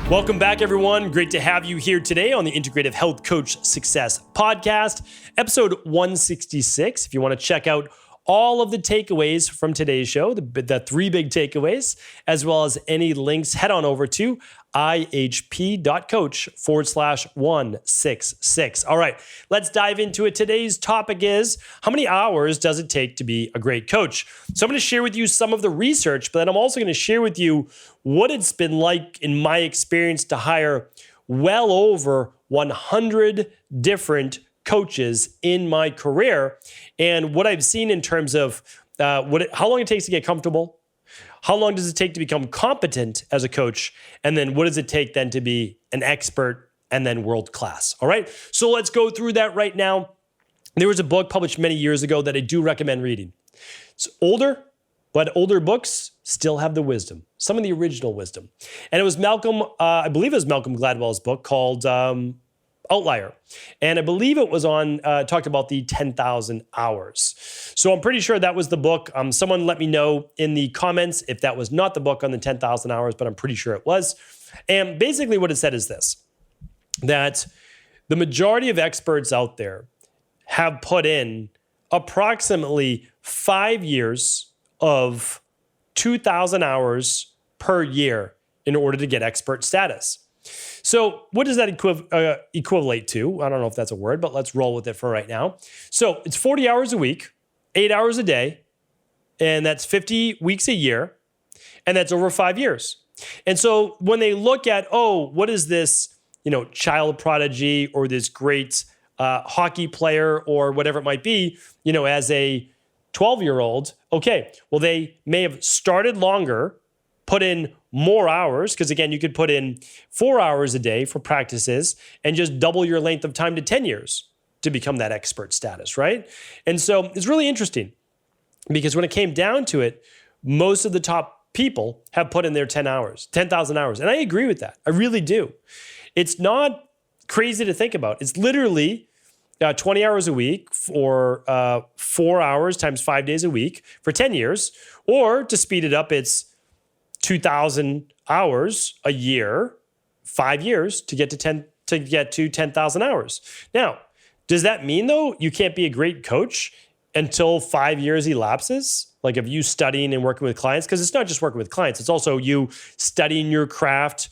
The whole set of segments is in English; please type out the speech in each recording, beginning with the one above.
Welcome back, everyone. Great to have you here today on the Integrative Health Coach Success Podcast, episode 166. If you want to check out all of the takeaways from today's show, the three big takeaways, as well as any links, head on over to ihp.coach/166. All right, let's dive into it. Today's topic is, how many hours does it take to be a great coach? So I'm going to share with you some of the research, but then I'm also going to share with you what it's been like in my experience to hire well over 100 different coaches in my career, and what I've seen in terms of how long it takes to get comfortable, how long does it take to become competent as a coach, and then what does it take then to be an expert and then world class. All right, so let's go through that right now. There was a book published many years ago that I do recommend reading. It's older, but older books still have the wisdom, some of the original wisdom. And it was I believe it was Malcolm Gladwell's book called Outlier. And I believe it was talked about the 10,000 hours. So I'm pretty sure that was the book. Someone let me know in the comments if that was not the book on the 10,000 hours, but I'm pretty sure it was. And basically what it said is this, that the majority of experts out there have put in approximately 5 years of 2,000 hours per year in order to get expert status. So what does that equivalent to? I don't know if that's a word, but let's roll with it for right now. So it's 40 hours a week, 8 hours a day, and that's 50 weeks a year, and that's over 5 years. And so when they look at, what is this, child prodigy or this great hockey player or whatever it might be, as a 12-year-old, okay, well, they may have started longer, put in more hours, because again, you could put in 4 hours a day for practices and just double your length of time to 10 years to become that expert status, right? And so it's really interesting because when it came down to it, most of the top people have put in their 10,000 hours. And I agree with that. I really do. It's not crazy to think about. It's literally 20 hours a week or 4 hours times 5 days a week for 10 years, or to speed it up, it's 2,000 hours a year, 5 years to get to 10,000 hours. Now, does that mean though you can't be a great coach until 5 years elapses? Like of you studying and working with clients? Because it's not just working with clients, it's also you studying your craft,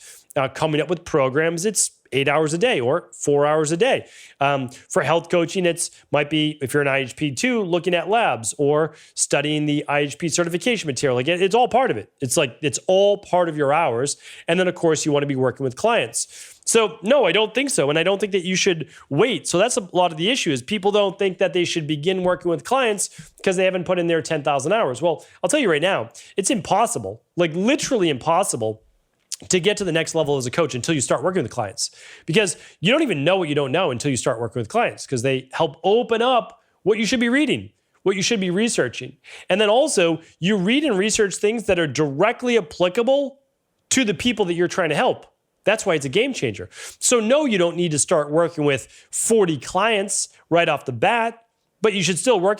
coming up with programs. It's 8 hours a day or 4 hours a day. For health coaching, might be, if you're an IHP too, looking at labs or studying the IHP certification material. Like it's all part of it. It's all part of your hours. And then of course you want to be working with clients. So no, I don't think so. And I don't think that you should wait. So that's a lot of the issue is people don't think that they should begin working with clients because they haven't put in their 10,000 hours. Well, I'll tell you right now, it's impossible, like literally impossible to get to the next level as a coach until you start working with clients, because you don't even know what you don't know until you start working with clients, because they help open up what you should be reading, what you should be researching. And then also you read and research things that are directly applicable to the people that you're trying to help. That's why it's a game changer. So no, you don't need to start working with 40 clients right off the bat, but you should still start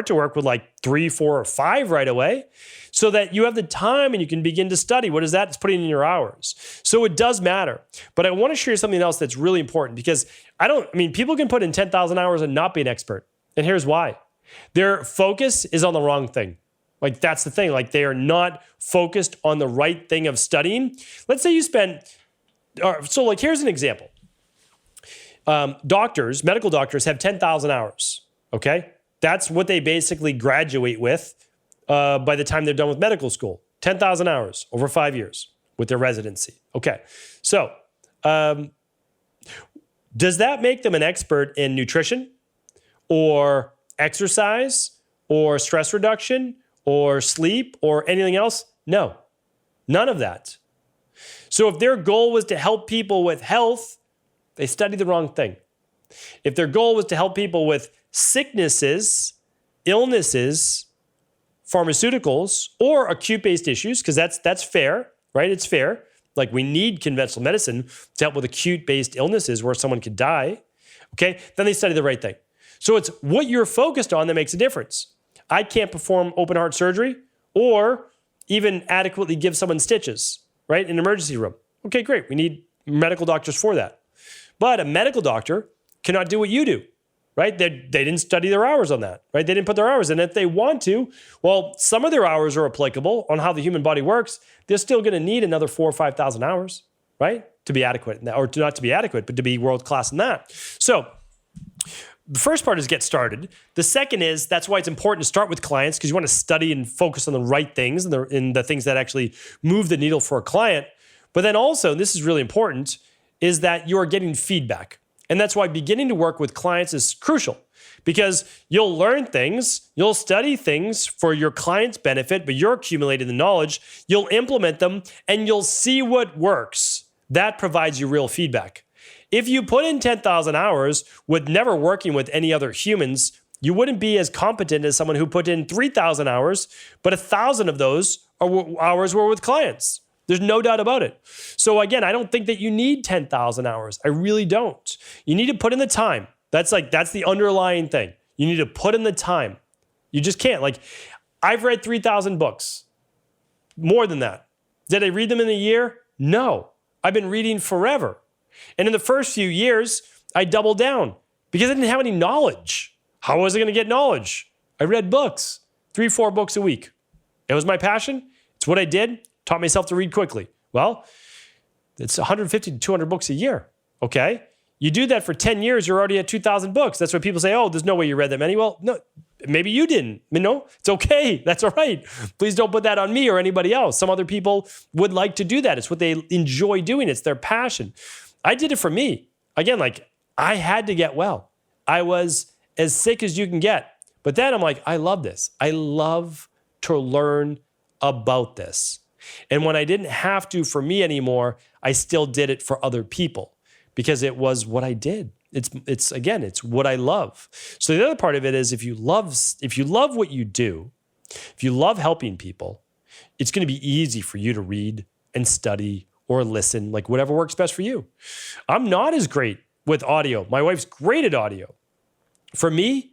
to work with like 3, 4, or 5 right away so that you have the time and you can begin to study. What is that? It's putting in your hours. So it does matter. But I want to share something else that's really important because people can put in 10,000 hours and not be an expert. And here's why. Their focus is on the wrong thing. Like that's the thing. Like they are not focused on the right thing of studying. Let's say you here's an example. Medical doctors have 10,000 hours, okay? That's what they basically graduate with by the time they're done with medical school. 10,000 hours over 5 years with their residency. Okay, so does that make them an expert in nutrition or exercise or stress reduction or sleep or anything else? No, none of that. So if their goal was to help people with health, they studied the wrong thing. If their goal was to help people with sicknesses, illnesses, pharmaceuticals, or acute-based issues, because that's fair, right? It's fair. Like we need conventional medicine to help with acute-based illnesses where someone could die, okay? Then they study the right thing. So it's what you're focused on that makes a difference. I can't perform open heart surgery or even adequately give someone stitches, right? In an emergency room. Okay, great. We need medical doctors for that. But a medical doctor cannot do what you do, right? They didn't study their hours on that, right? They didn't put their hours in. If they want to, well, some of their hours are applicable on how the human body works. They're still going to need another 4,000 or 5,000 hours, right? To be adequate, or to not to be adequate, but to be world-class in that. So the first part is get started. The second is, that's why it's important to start with clients, because you want to study and focus on the right things and the things that actually move the needle for a client. But then also, and this is really important, is that you are getting feedback. And that's why beginning to work with clients is crucial, because you'll learn things, you'll study things for your client's benefit, but you're accumulating the knowledge, you'll implement them, and you'll see what works. That provides you real feedback. If you put in 10,000 hours with never working with any other humans, you wouldn't be as competent as someone who put in 3,000 hours, but 1,000 of those hours were with clients. There's no doubt about it. So again, I don't think that you need 10,000 hours. I really don't. You need to put in the time. That's the underlying thing. You need to put in the time. You just can't. Like, I've read 3,000 books. More than that. Did I read them in a year? No. I've been reading forever. And in the first few years, I doubled down because I didn't have any knowledge. How was I going to get knowledge? I read books, 3-4 books a week. It was my passion. It's what I did. Taught myself to read quickly. Well, it's 150 to 200 books a year. Okay. You do that for 10 years, you're already at 2,000 books. That's why people say, oh, there's no way you read that many. Well, no, maybe you didn't. It's okay. That's all right. Please don't put that on me or anybody else. Some other people would like to do that. It's what they enjoy doing. It's their passion. I did it for me. Again, like, I had to get well. I was as sick as you can get. But then I'm like, I love this. I love to learn about this. And when I didn't have to for me anymore, I still did it for other people because it was what I did. It's what I love. So the other part of it is if you love what you do, if you love helping people, it's going to be easy for you to read and study or listen, like whatever works best for you. I'm not as great with audio. My wife's great at audio. For me,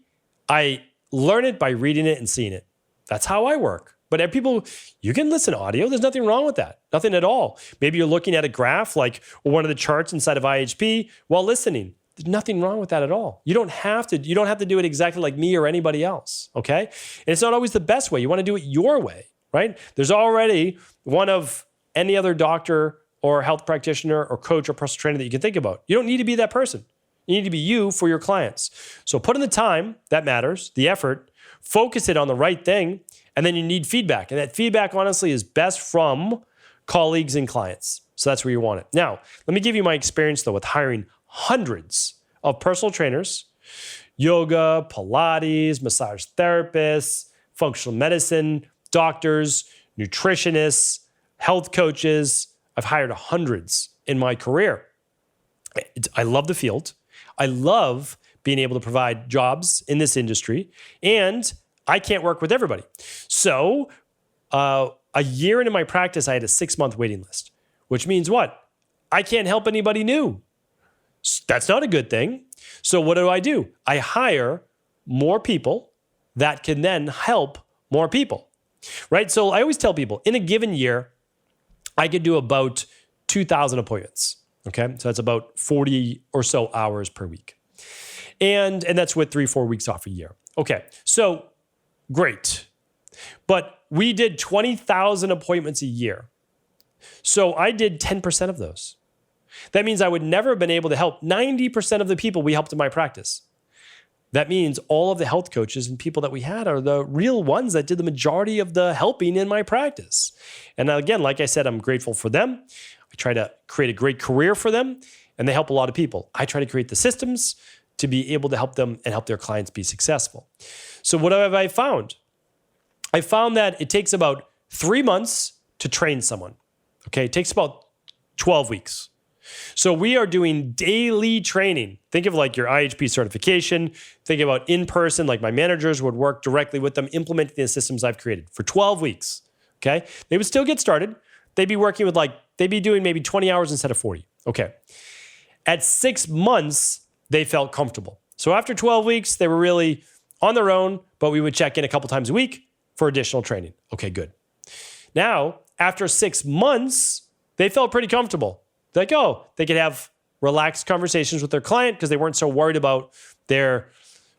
I learn it by reading it and seeing it. That's how I work. But people, you can listen to audio. There's nothing wrong with that. Nothing at all. Maybe you're looking at a graph like one of the charts inside of IHP while listening. There's nothing wrong with that at all. You don't have to do it exactly like me or anybody else, okay? And it's not always the best way. You want to do it your way, right? There's already one of any other doctor or health practitioner or coach or personal trainer that you can think about. You don't need to be that person. You need to be you for your clients. So put in the time, that matters, the effort, focus it on the right thing, and then you need feedback. And that feedback, honestly, is best from colleagues and clients. So that's where you want it. Now, let me give you my experience, though, with hiring hundreds of personal trainers, yoga, Pilates, massage therapists, functional medicine, doctors, nutritionists, health coaches. I've hired hundreds in my career. I love the field. I love being able to provide jobs in this industry, and I can't work with everybody. So a year into my practice, I had a 6-month waiting list, which means what? I can't help anybody new. That's not a good thing. So what do? I hire more people that can then help more people, right? So I always tell people in a given year, I could do about 2,000 appointments. Okay. So that's about 40 or so hours per week. And that's with 3-4 weeks off a year. Okay. So great. But we did 20,000 appointments a year. So I did 10% of those. That means I would never have been able to help 90% of the people we helped in my practice. That means all of the health coaches and people that we had are the real ones that did the majority of the helping in my practice. And again, like I said, I'm grateful for them. I try to create a great career for them, and they help a lot of people. I try to create the systems to be able to help them and help their clients be successful. So what have I found? I found that it takes about 3 months to train someone. Okay, it takes about 12 weeks. So we are doing daily training. Think of like your IHP certification. Think about in-person, like my managers would work directly with them, implementing the systems I've created for 12 weeks. Okay. They would still get started. They'd be working with they'd be doing maybe 20 hours instead of 40. Okay. At 6 months, they felt comfortable. So after 12 weeks, they were really on their own, but we would check in a couple times a week for additional training. Okay, good. Now, after 6 months, they felt pretty comfortable. Like, oh, they could have relaxed conversations with their client because they weren't so worried about their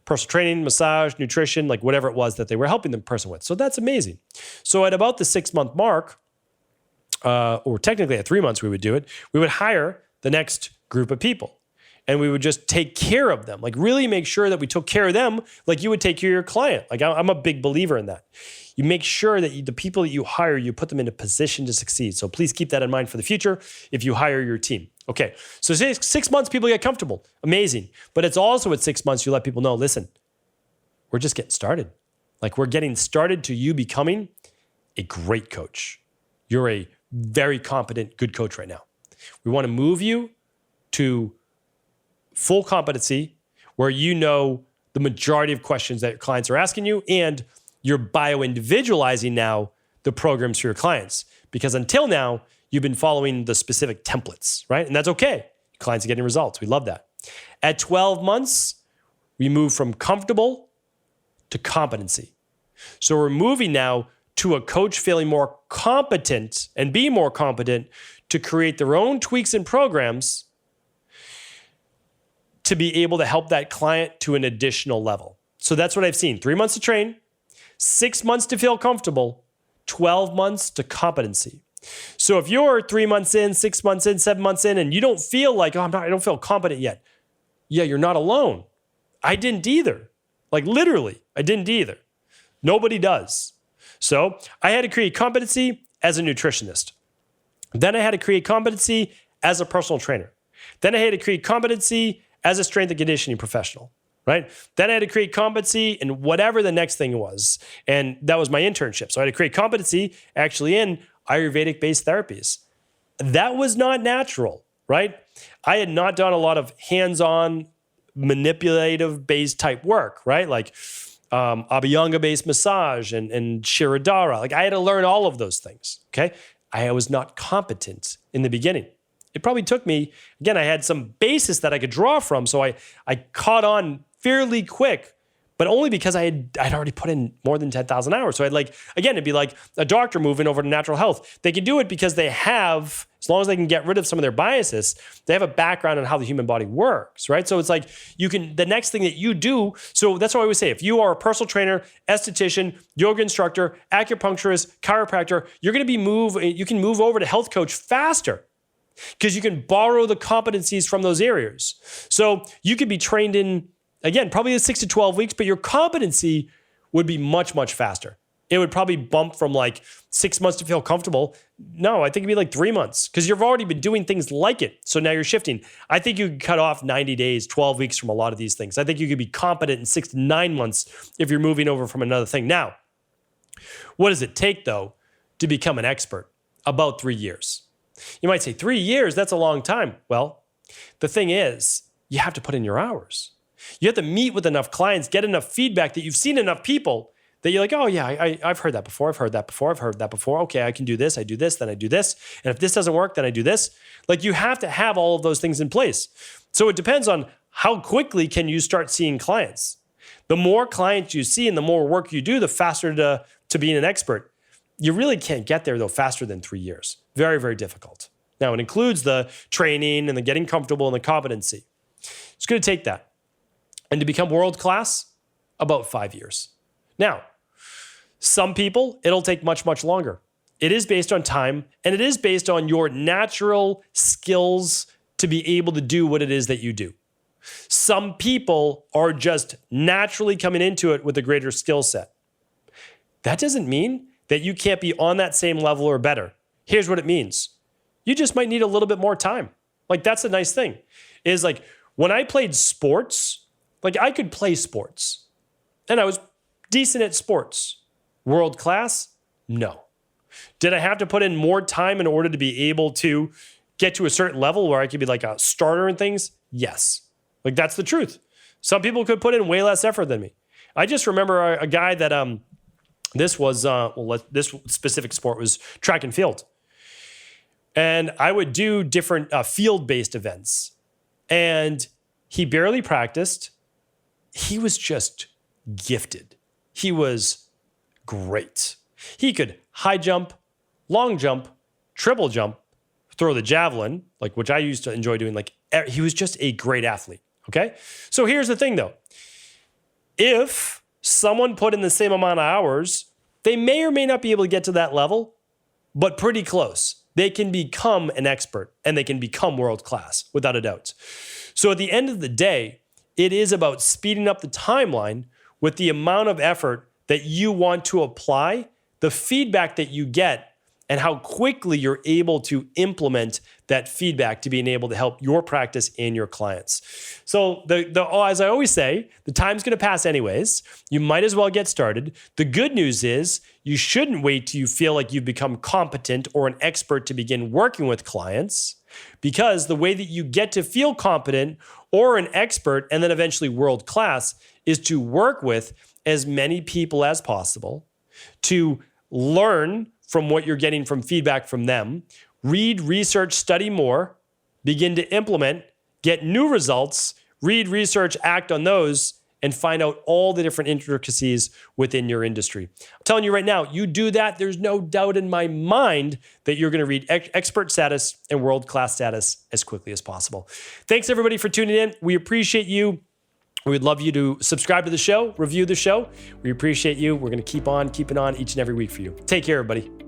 personal training, massage, nutrition, like whatever it was that they were helping the person with. So that's amazing. So at about the 6-month mark, or technically at 3 months we would do it, we would hire the next group of people. And we would just take care of them, like really make sure that we took care of them like you would take care of your client. Like I'm a big believer in that. You make sure that the people that you hire, you put them in a position to succeed. So please keep that in mind for the future if you hire your team. Okay, so 6 months, people get comfortable. Amazing. But it's also at 6 months, you let people know, listen, we're just getting started. Like we're getting started to you becoming a great coach. You're a very competent, good coach right now. We want to move you to full competency where you know the majority of questions that your clients are asking you, and you're bio-individualizing now the programs for your clients. Because until now, you've been following the specific templates, right? And that's okay. Clients are getting results. We love that. At 12 months, we move from comfortable to competency. So we're moving now to a coach feeling more competent and be more competent to create their own tweaks and programs to be able to help that client to an additional level. So that's what I've seen. 3 months to train, 6 months to feel comfortable, 12 months to competency. So if you're 3 months in, 6 months in, 7 months in, and you don't feel like, I don't feel competent yet. Yeah, you're not alone. I didn't either. Like literally, I didn't either. Nobody does. So I had to create competency as a nutritionist. Then I had to create competency as a personal trainer. Then I had to create competency as a strength and conditioning professional, right? Then I had to create competency in whatever the next thing was. And that was my internship. So I had to create competency actually in Ayurvedic-based therapies. That was not natural, right? I had not done a lot of hands-on manipulative-based type work, right? Like Abhyanga-based massage and Shirodhara. Like I had to learn all of those things, okay? I was not competent in the beginning. It probably took me, again, I had some basis that I could draw from, so I caught on fairly quick, but only because I'd already put in more than 10,000 hours. So it'd be like a doctor moving over to natural health. They can do it because they have, as long as they can get rid of some of their biases, they have a background on how the human body works, right? So it's like the next thing that you do, so that's what I always say, if you are a personal trainer, esthetician, yoga instructor, acupuncturist, chiropractor, you can move over to health coach faster, because you can borrow the competencies from those areas. So you could be trained in, again, probably 6 to 12 weeks, but your competency would be much, much faster. It would probably bump from like 6 months to feel comfortable. No, I think it'd be like 3 months because you've already been doing things like it. So now you're shifting. I think you could cut off 90 days, 12 weeks from a lot of these things. I think you could be competent in 6 to 9 months if you're moving over from another thing. Now, what does it take though to become an expert? About 3 years. You might say 3 years, that's a long time. Well, the thing is, you have to put in your hours. You have to meet with enough clients, get enough feedback that you've seen enough people that you're like, oh yeah, I've heard that before. I've heard that before. Okay, I can do this. I do this, then I do this. And if this doesn't work, then I do this. Like you have to have all of those things in place. So it depends on how quickly can you start seeing clients. The more clients you see and the more work you do, the faster to being an expert. You really can't get there though faster than 3 years. Very, very difficult. Now it includes the training and the getting comfortable and the competency. It's going to take that. And to become world-class, about 5 years. Now, some people, it'll take much, much longer. It is based on time, and it is based on your natural skills to be able to do what it is that you do. Some people are just naturally coming into it with a greater skill set. That doesn't mean that you can't be on that same level or better. Here's what it means. You just might need a little bit more time. Like that's the nice thing is like when I played sports, like I could play sports and I was decent at sports. World class? No. Did I have to put in more time in order to be able to get to a certain level where I could be like a starter and things? Yes. Like that's the truth. Some people could put in way less effort than me. I just remember a guy that this specific sport was track and field. And I would do different field-based events. And he barely practiced. He was just gifted. He was great. He could high jump, long jump, triple jump, throw the javelin, like which I used to enjoy doing, like he was just a great athlete. Okay. So here's the thing though. If someone put in the same amount of hours, they may or may not be able to get to that level, but pretty close. They can become an expert and they can become world class without a doubt. So at the end of the day, it is about speeding up the timeline with the amount of effort that you want to apply, the feedback that you get, and how quickly you're able to implement that feedback to being able to help your practice and your clients. So as I always say, the time's going to pass anyways. You might as well get started. The good news is you shouldn't wait till you feel like you've become competent or an expert to begin working with clients, because the way that you get to feel competent or an expert and then eventually world class is to work with as many people as possible, to learn from what you're getting from feedback from them, read, research, study more, begin to implement, get new results, read, research, act on those, and find out all the different intricacies within your industry. I'm telling you right now, you do that, there's no doubt in my mind that you're going to reach expert status and world-class status as quickly as possible. Thanks everybody for tuning in. We appreciate you. We would love you to subscribe to the show, review the show. We appreciate you. We're going to keep on keeping on each and every week for you. Take care, everybody.